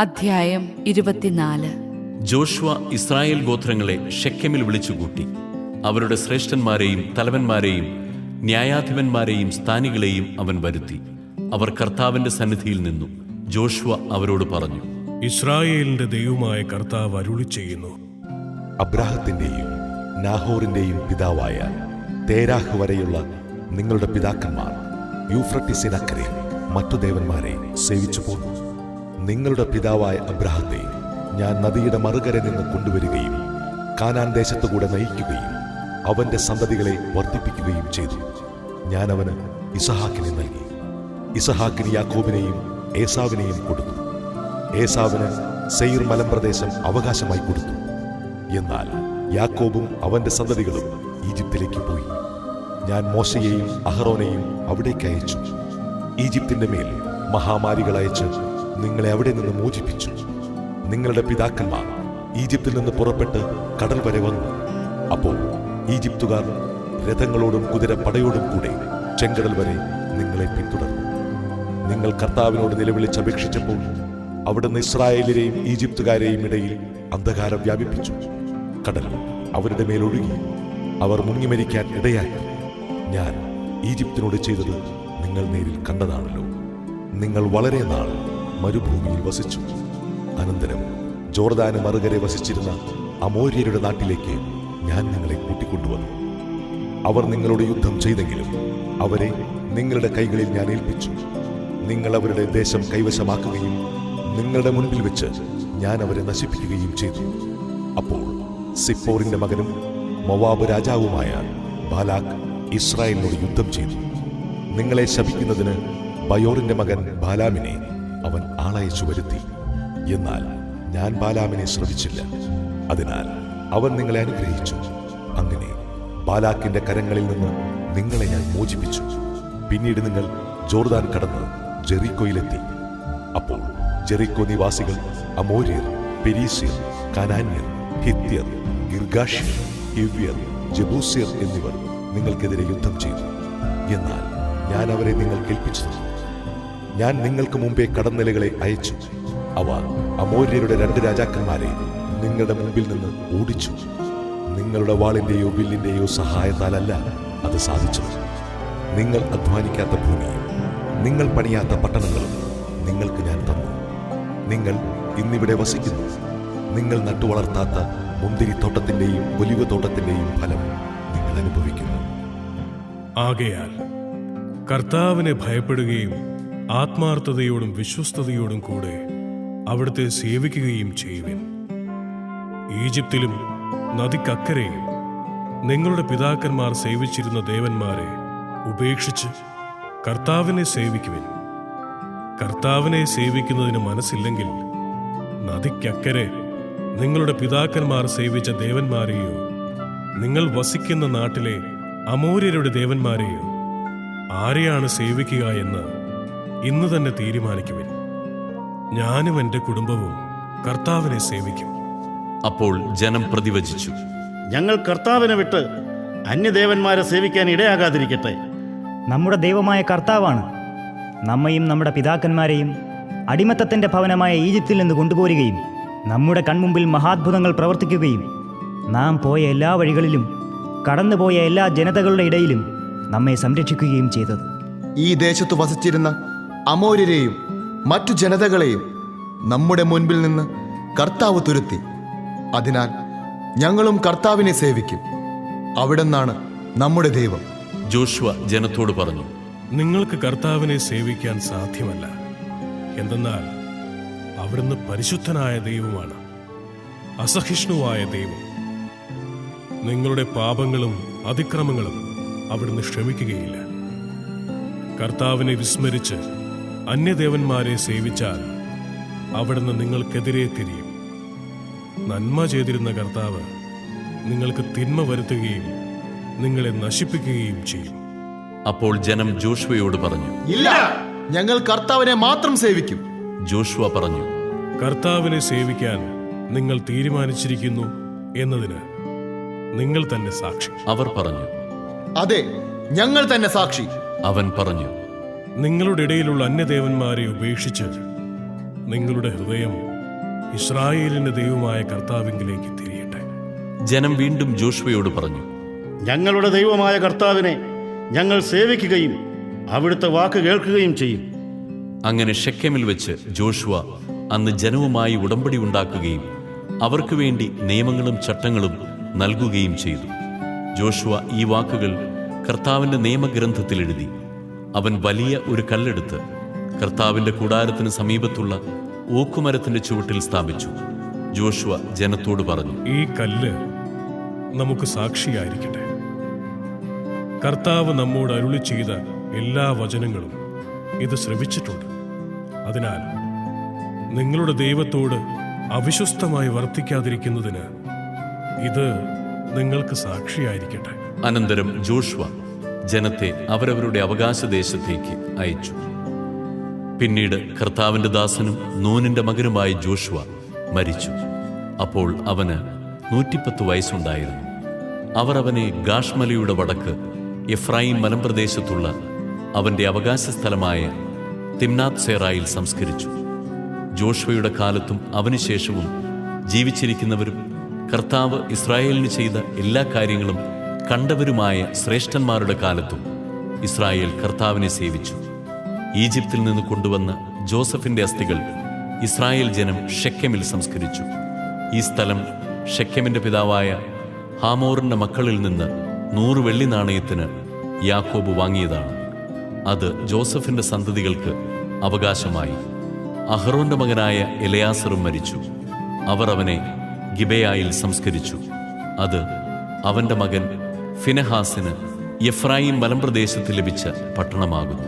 അധ്യായം 24. Joshua Israel ഗോത്രങ്ങളെ ഷെക്കെമിൽ വിളിച്ചുകൂട്ടി. അവരുടെ ശ്രേഷ്ഠന്മാരെയും തലവന്മാരെയും ന്യായാധിപന്മാരെയും സ്ഥാനികളെയും അവൻ വരുത്തി. അവർ കർത്താവിന്റെ സന്നിധിയിൽ നിന്നു. ജോഷുവ അവരോട് പറഞ്ഞു, ഇസ്രായേലിന്റെ ദൈവമായ കർത്താവ് അരുളി ചെയ്യുന്നു, അബ്രാഹത്തിന്റെയും നാഹോറിന്റെയും പിതാവായ തേരാഹ് വരെയുള്ള നിങ്ങളുടെ പിതാക്കന്മാർ യൂഫ്രട്ടീസിനക്കരെ മറ്റു ദേവന്മാരെ സേവിച്ചു പോന്നു. നിങ്ങളുടെ പിതാവായ അബ്രാഹത്തെ ഞാൻ നദിയുടെ മറുകര നിന്ന് കൊണ്ടുവരികയും കാനാൻ ദേശത്തുകൂടെ നയിക്കുകയും അവന്റെ സന്തതികളെ വർദ്ധിപ്പിക്കുകയും ചെയ്തു. ഞാൻ അവന് ഇസഹാക്കിനെ നൽകി. ഇസഹാക്കിന് യാക്കോബിനെയും ഏസാവിനെയും കൊടുത്തു. ഏസാവിന് സെയിർ മലമ്പ്രദേശം അവകാശമായി കൊടുത്തു. എന്നാൽ യാക്കോബും അവന്റെ സന്തതികളും ഈജിപ്തിലേക്ക് പോയി. ഞാൻ മോശയെയും അഹറോനെയും അവിടേക്ക് അയച്ചു. ഈജിപ്തിന്റെ മേൽ മഹാമാരികൾ അയച്ച് നിങ്ങളെ അവിടെ നിന്ന് മോചിപ്പിച്ചു. നിങ്ങളുടെ പിതാക്കന്മാർ ഈജിപ്തിൽ നിന്ന് പുറപ്പെട്ട് കടൽ വരെ വന്നു. അപ്പോൾ ഈജിപ്തുകാർ രഥങ്ങളോടും കുതിരപ്പടയോടും കൂടെ ചെങ്കടൽ വരെ നിങ്ങളെ പിന്തുടർന്നു. നിങ്ങൾ കർത്താവിനോട് നിലവിളിച്ചപേക്ഷിച്ചപ്പോൾ അവിടുന്ന് ഇസ്രായേലിനെയും ഈജിപ്തുകാരെയും ഇടയിൽ അന്ധകാരം വ്യാപിപ്പിച്ചു. കടൽ അവരുടെ മേലൊഴുകി അവർ മുങ്ങിമരിക്കാൻ ഇടയാക്കി. ഞാൻ ഈജിപ്തിനോട് ചെയ്തത് നിങ്ങൾ നേരിൽ കണ്ടതാണല്ലോ. നിങ്ങൾ വളരെ നാൾ മരുഭൂമിയിൽ വസിച്ചു. അനന്തരം ജോർദാന് മറുകരെ വസിച്ചിരുന്ന അമോര്യരുടെ നാട്ടിലേക്ക് ഞാൻ നിങ്ങളെ കൂട്ടിക്കൊണ്ടുവന്നു. അവർ നിങ്ങളോട് യുദ്ധം ചെയ്തെങ്കിലും അവരെ നിങ്ങളുടെ കൈകളിൽ ഞാൻ ഏൽപ്പിച്ചു. നിങ്ങൾ അവരുടെ ദേശം കൈവശമാക്കുകയും നിങ്ങളുടെ മുൻപിൽ വെച്ച് ഞാൻ അവരെ നശിപ്പിക്കുകയും ചെയ്തു. അപ്പോൾ സിപ്പോറിന്റെ മകനും മോവാബ് രാജാവുമായ ബാലാക്ക് ഇസ്രായേലിനോട് യുദ്ധം ചെയ്തു. നിങ്ങളെ ശപിക്കുന്നതിന് ബയോറിന്റെ മകൻ ബാലാമിനെ അവൻ ആളയച്ചു വരുത്തി. എന്നാൽ ഞാൻ ബാലാമിനെ ശ്രവിച്ചില്ല. അതിനാൽ അവൻ നിങ്ങളെ അനുഗ്രഹിച്ചു. അങ്ങനെ ബാലാക്കിന്റെ കരങ്ങളിൽ നിന്ന് നിങ്ങളെ ഞാൻ മോചിപ്പിച്ചു. പിന്നീട് നിങ്ങൾ ജോർദാൻ കടന്ന് ജെറിക്കോയിലെത്തി. അപ്പോൾ ജെറിക്കോ നിവാസികൾ അമോര്യർ, പെരീസ്യർ, കനാന്യർ, ഹിത്യർ, ഗിർഗാഷ്യർ, ഹിവ്യർ, ജബൂസ്യർ എന്നിവർ നിങ്ങൾക്കെതിരെ യുദ്ധം ചെയ്തു. എന്നാൽ ഞാൻ അവരെ നിങ്ങൾ കേൾപ്പിച്ചു തന്നു. ഞാൻ നിങ്ങൾക്ക് മുമ്പേ കടന്നിലകളെ അയച്ചു. അവ അമോര്യരുടെ 2 രാജാക്കന്മാരെ നിങ്ങളുടെ മുമ്പിൽ നിന്ന് ഓടിച്ചു. നിങ്ങളുടെ വാളിന്റെയോ വില്ലിന്റെയോ സഹായത്താലല്ല അത് സാധിച്ചത്. നിങ്ങൾ അധ്വാനിക്കാത്ത ഭൂമിയും നിങ്ങൾ പണിയാത്ത പട്ടണങ്ങളും നിങ്ങൾക്ക് ഞാൻ തന്നു. നിങ്ങൾ ഇന്നിവിടെ വസിക്കുന്നു. നിങ്ങൾ നട്ടുവളർത്താത്ത മുന്തിരിത്തോട്ടത്തിന്റെയും ഒലിവ് തോട്ടത്തിന്റെയും ഫലം നിങ്ങൾ അനുഭവിക്കുന്നു. ആകയാൽ കർത്താവിനെ ഭയപ്പെടുകയും ആത്മാർത്ഥതയോടും വിശ്വസ്തയോടും കൂടെ അവിടുത്തെ സേവിക്കുകയും ചെയ്യുവിൻ. ഈജിപ്തിലും നദിക്കക്കരെയും നിങ്ങളുടെ പിതാക്കന്മാർ സേവിച്ചിരുന്ന ദേവന്മാരെ ഉപേക്ഷിച്ച് കർത്താവിനെ സേവിക്കുവിൻ. കർത്താവിനെ സേവിക്കുന്നതിന് മനസ്സില്ലെങ്കിൽ നദിക്കക്കരെ നിങ്ങളുടെ പിതാക്കന്മാർ സേവിച്ച ദേവന്മാരെയോ നിങ്ങൾ വസിക്കുന്ന നാട്ടിലെ അമോര്യരുടെ ദേവന്മാരെയോ ആരെയാണ് സേവിക്കുക എന്ന് ഇന്ന് തന്നെ തീരുമാനിക്കുവിൻ. ഞാനും എൻ്റെ കുടുംബവും കർത്താവിനെ സേവിക്കും. അപ്പോൾ ജനം പ്രതിവചിച്ചു, ഞങ്ങൾ കർത്താവിനെ വിട്ട് അന്യദേവന്മാരെ സേവിക്കാൻ ഇടയാകാതിരിക്കട്ടെ. നമ്മുടെ ദൈവമായ കർത്താവാണ് നമ്മയും നമ്മുടെ പിതാക്കന്മാരെയും അടിമത്തത്തിൻ്റെ ഭവനമായ ഈജിപ്തിൽ നിന്ന് കൊണ്ടുപോരുകയും നമ്മുടെ കൺമുമ്പിൽ മഹാത്ഭുതങ്ങൾ പ്രവർത്തിക്കുകയും നാം പോയ എല്ലാ വഴികളിലും കടന്നുപോയ എല്ലാ ജനതകളുടെ ഇടയിലും നമ്മെ സംരക്ഷിക്കുകയും ചെയ്തത്. ഈ ദേശത്തു വസിച്ചിരുന്ന അമോര്യരെയും മറ്റു ജനതകളെയും നമ്മുടെ മുൻപിൽ നിന്ന് കർത്താവ് തുരത്തി. അതിനാൽ ഞങ്ങളും കർത്താവിനെ സേവിക്കും. അവിടെന്നാണ് നമ്മുടെ ദൈവം. ജോഷുവ ജനത്തോട് പറഞ്ഞു, നിങ്ങൾക്ക് കർത്താവിനെ സേവിക്കാൻ സാധ്യമല്ല. എന്തെന്നാൽ അവിടുന്ന് പരിശുദ്ധനായ ദൈവമാണ്, അസഹിഷ്ണുവായ ദൈവം. നിങ്ങളുടെ പാപങ്ങളും അതിക്രമങ്ങളും അവിടുന്ന് ക്ഷമിക്കുകയില്ല. കർത്താവിനെ വിസ്മരിച്ച് അന്യദേവന്മാരെ സേവിച്ചാൽ അവിടുന്ന് നിങ്ങൾക്കെതിരെ തിരിയും. നന്മ ചെയ്തിരുന്ന കർത്താവ് നിങ്ങൾക്ക് തിന്മ വരുത്തുകയും നിങ്ങളെ നശിപ്പിക്കുകയും ചെയ്യും. അപ്പോൾ ജനം ജോഷുവയോട് പറഞ്ഞു, ഇല്ല, ഞങ്ങൾ കർത്താവിനെ മാത്രം സേവിക്കും. ജോഷുവ പറഞ്ഞു, കർത്താവിനെ സേവിക്കാൻ നിങ്ങൾ തീരുമാനിച്ചിരിക്കുന്നു എന്നതിന് നിങ്ങൾ തന്നെ സാക്ഷി. അവർ പറഞ്ഞു, അതെ, ഞങ്ങൾ തന്നെ സാക്ഷി. അവൻ പറഞ്ഞു, നിങ്ങളുടെ ഇടയിലുള്ള അന്യദേവന്മാരെ ഉപേക്ഷിച്ച് നിങ്ങളുടെ ഹൃദയം ഇസ്രായേലിന്റെ ദൈവമായ കർത്താവിങ്കിലേക്ക് തിരിയട്ടെ. ജനം വീണ്ടും ജോഷുവയോട് പറഞ്ഞു, ഞങ്ങളുടെ ദൈവമായ കർത്താവിനെ ഞങ്ങൾ സേവിക്കുകയും അവിടുത്തെ വാക്ക് കേൾക്കുകയും ചെയ്യും. അങ്ങനെ ഷെക്കെമിൽ വെച്ച് ജോഷുവ അന്ന് ജനവുമായി ഉടമ്പടി ഉണ്ടാക്കുകയും അവർക്ക് വേണ്ടി നിയമങ്ങളും ചട്ടങ്ങളും നൽകുകയും ചെയ്തു. ജോഷുവ ഈ വാക്കുകൾ കർത്താവിൻ്റെ നിയമഗ്രന്ഥത്തിൽ എഴുതി. അവൻ വലിയ ഒരു കല്ലെടുത്ത് കർത്താവിൻ്റെ കൂടാരത്തിന് സമീപത്തുള്ള ഓക്കുമരത്തിൻ്റെ ചുവട്ടിൽ സ്ഥാപിച്ചു. ജോഷുവ ജനത്തോട് പറഞ്ഞു, ഈ കല്ല് നമുക്ക് സാക്ഷിയായിരിക്കട്ടെ. കർത്താവ് നമ്മോട് അരുളി ചെയ്ത എല്ലാ വചനങ്ങളും ഇത് ശ്രവിച്ചിട്ടുണ്ട്. അതിനാൽ നിങ്ങളുടെ ദൈവത്തോട് അവിശ്വസ്തമായി വർത്തിക്കാതിരിക്കുന്നതിന് ഇത് നിങ്ങൾക്ക് സാക്ഷിയായിരിക്കട്ടെ. അനന്തരം ജോഷുവ ജനത്തെ അവരവരുടെ അവകാശദേശത്തേക്ക് അയച്ചു. പിന്നീട് കർത്താവിൻ്റെ ദാസനും നൂനിന്റെ മകനുമായ ജോഷുവ മരിച്ചു. അപ്പോൾ അവന് 110 വയസ്സുണ്ടായിരുന്നു. അവർ അവനെ ഗാഷ്മലയുടെ വടക്ക് എഫ്രായിം മലമ്പ്രദേശത്തുള്ള അവന്റെ അവകാശ സ്ഥലമായ തിമ്നാത് സേറായിൽ സംസ്കരിച്ചു. ജോഷുവയുടെ കാലത്തും അവനുശേഷവും ജീവിച്ചിരിക്കുന്നവരും കർത്താവ് ഇസ്രായേലിന് ചെയ്ത എല്ലാ കാര്യങ്ങളും കണ്ടവരുമായ ശ്രേഷ്ഠന്മാരുടെ കാലത്തും ഇസ്രായേൽ കർത്താവിനെ സേവിച്ചു. ഈജിപ്തിൽ നിന്ന് കൊണ്ടുവന്ന ജോസഫിന്റെ അസ്ഥികൾ ഇസ്രായേൽ ജനം ഷെക്കെമിൽ സംസ്കരിച്ചു. ഈ സ്ഥലം ഷെക്കെമിന്റെ പിതാവായ ഹാമോറിന്റെ മക്കളിൽ നിന്ന് 100 വെള്ളി നാണയത്തിന് യാക്കോബ് വാങ്ങിയതാണ്. അത് ജോസഫിന്റെ സന്തതികൾക്ക് അവകാശമായി. അഹ്റോന്റെ മകനായ എലയാസറും മരിച്ചു. അവർ അവനെ ഗിബെയായിൽ സംസ്കരിച്ചു. അത് അവന്റെ മകൻ ഫിനെഹാസിന് എഫ്രായിം മലമ്പ്രദേശത്ത് ലഭിച്ച പട്ടണമാകുന്നു.